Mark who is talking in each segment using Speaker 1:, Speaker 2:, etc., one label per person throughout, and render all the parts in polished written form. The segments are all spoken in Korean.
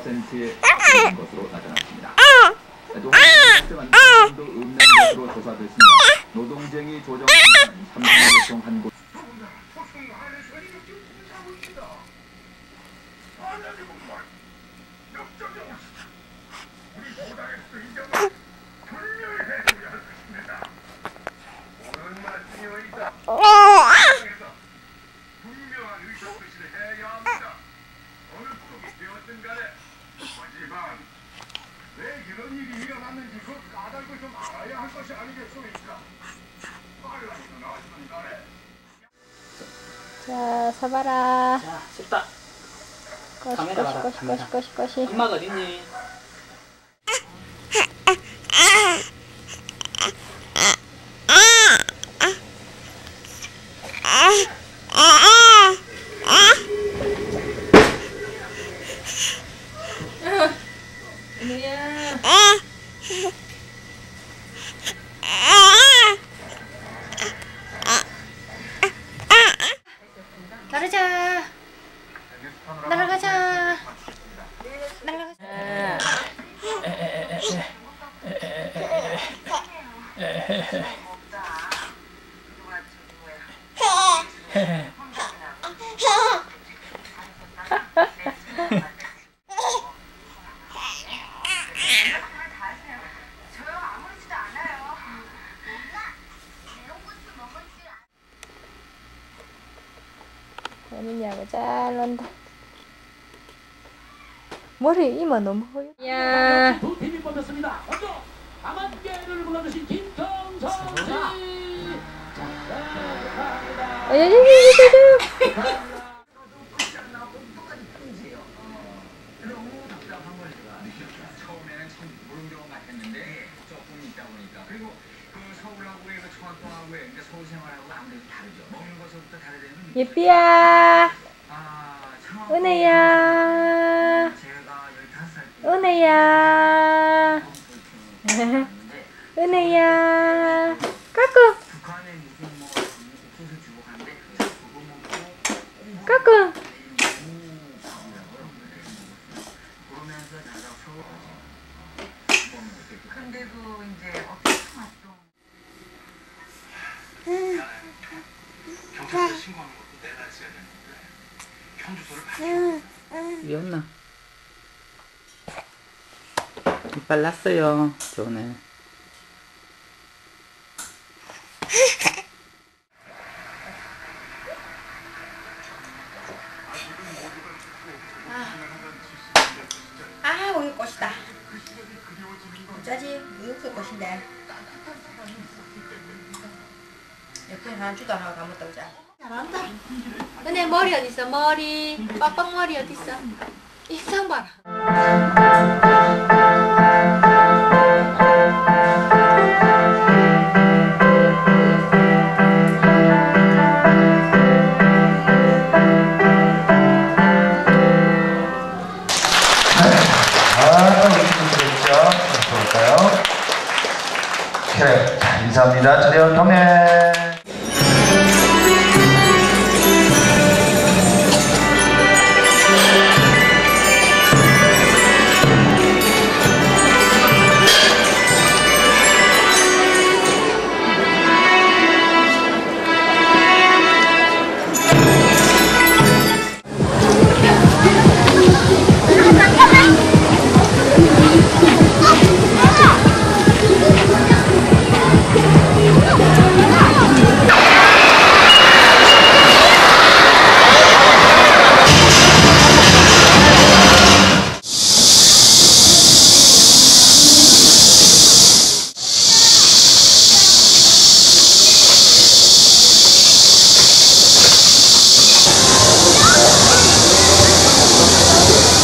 Speaker 1: 10%에 이른 것으로 나타났습니다. 노동도 없는 것으로 조사됐으며 노동쟁이 조정 3년 요청한 곳.
Speaker 2: 자, 서봐라.
Speaker 3: 자, 쉽다.
Speaker 2: 까시, 까시, 까시, 까시, 까시.
Speaker 3: 엄마가 어딨니?
Speaker 2: 나르자. 날아가자. 날아가자. 언니하고 잘 논다. 머리 이마 너무 허여. 야.
Speaker 3: 두 팀이 뽑혔습니다. 먼저 강한계를 불러주신 김정성 씨.
Speaker 1: 처음에는 참 무릉경험 같았는데 조금 있다 보니까 그리고 그 서울하고 그 청학동하고의 그러니까 서울 생활하고 아무래도 다르죠. 먹는 것부터 다르다는
Speaker 2: 예삐야. 은혜야.
Speaker 1: 제가 15살 때
Speaker 2: 은혜야. 은혜야. 까꿍.
Speaker 1: 북한에 무슨 뭐 옥수수 주고 갔는데 그거 먹고
Speaker 2: 까꿍.
Speaker 1: 그러면서 나가 서울 근데도 이제 어떻게 맛도 경찰서 신고하는 것도 내가 했어야 되는데 현주소를 받고
Speaker 3: 미웠나? 이빨 났어요. 좋네.
Speaker 2: 아, 우리 꽃이다. 어쩌지? 우리 꽃인데. 옆에 하나 주도 안 하고 아무것도 없자. 잘한다. 은혜 머리 어딨어? 머리. 빠빵 머리 어딨어? 인상 봐라.
Speaker 4: 네, 자, 인사합니다. 차례원 통해.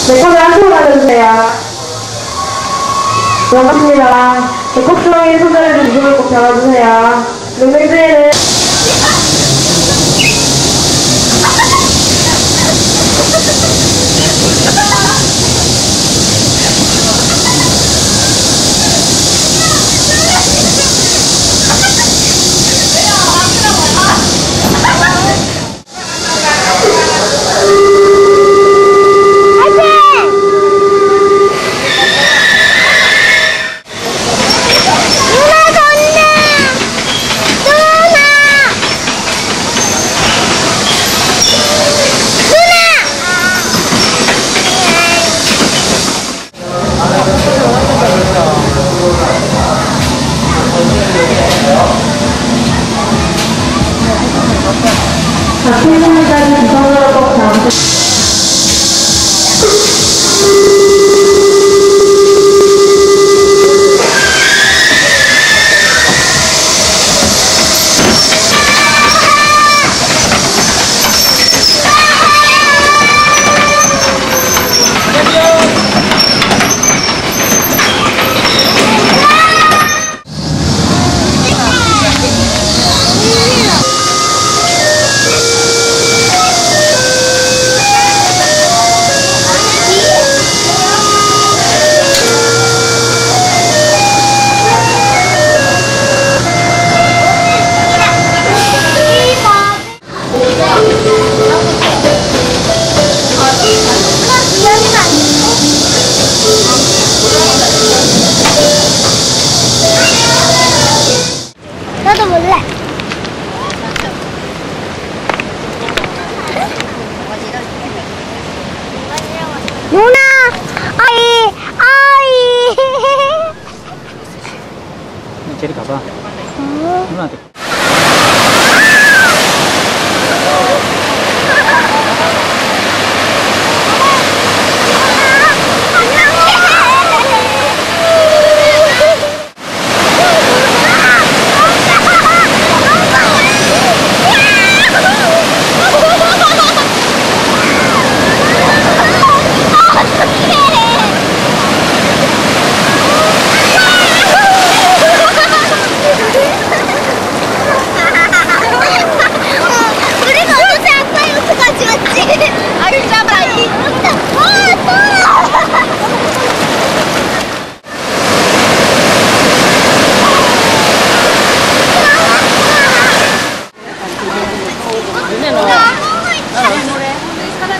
Speaker 5: 네, 손을 한쪽으로 가져주세요. 반갑습니다. 네, 콕주머니에 손을 무릎을 꼭 잡아주세요. 능력주에는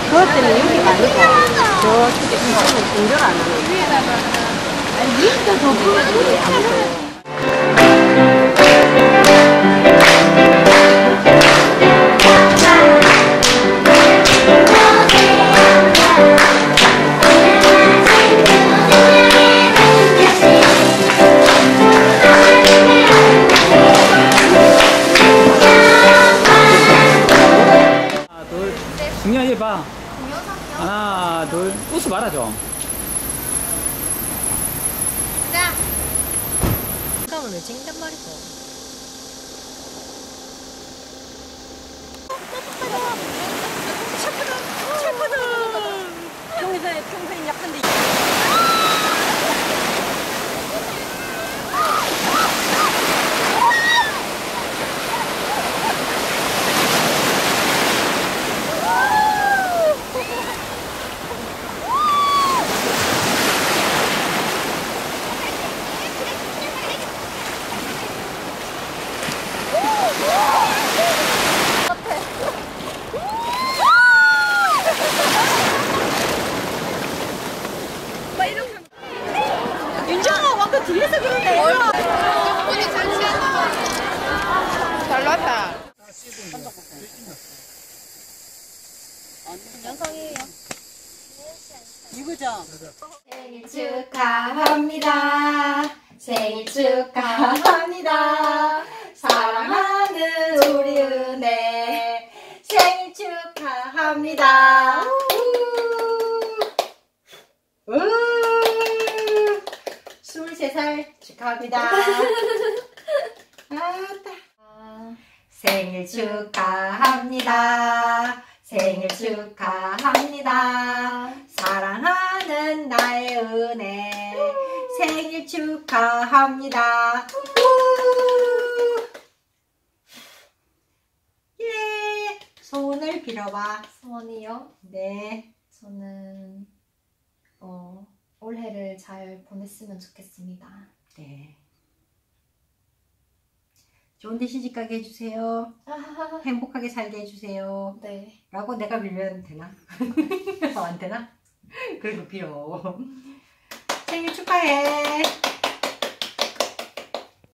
Speaker 6: 그것 때문에 여기 많고 저쪽에 이거는 공격 안 하는 위에다가 아니 위에도 더 부르지 아무도.
Speaker 3: 중요하게 봐. 하나, 둘. 웃어봐라, 좀.
Speaker 2: 자. 그러면 왜 찍단 말이고. 평소에 약한데. 윤정아 왕가 뒤에서 그러네. 잘 나왔다. 영상이에요. 이거죠.
Speaker 7: 생일 축하합니다. 생일 축하합니다. 사랑하는 우리 은혜 생일 축하합니다. 우 23살 축하합니다. 생일 축하합니다. 생일 축하합니다. 사랑하는 나의 은혜 생일 축하합니다. 예, 소원을 빌어봐.
Speaker 8: 소원이요?
Speaker 7: 네.
Speaker 8: 저는 올해를 잘 보냈으면 좋겠습니다.
Speaker 7: 네. 좋은 데 시집가게 해주세요. 행복하게 살게 해주세요.
Speaker 8: 네.
Speaker 7: 라고 내가 빌면 되나? 안 되나? 그래도 빌어. 생일 축하해.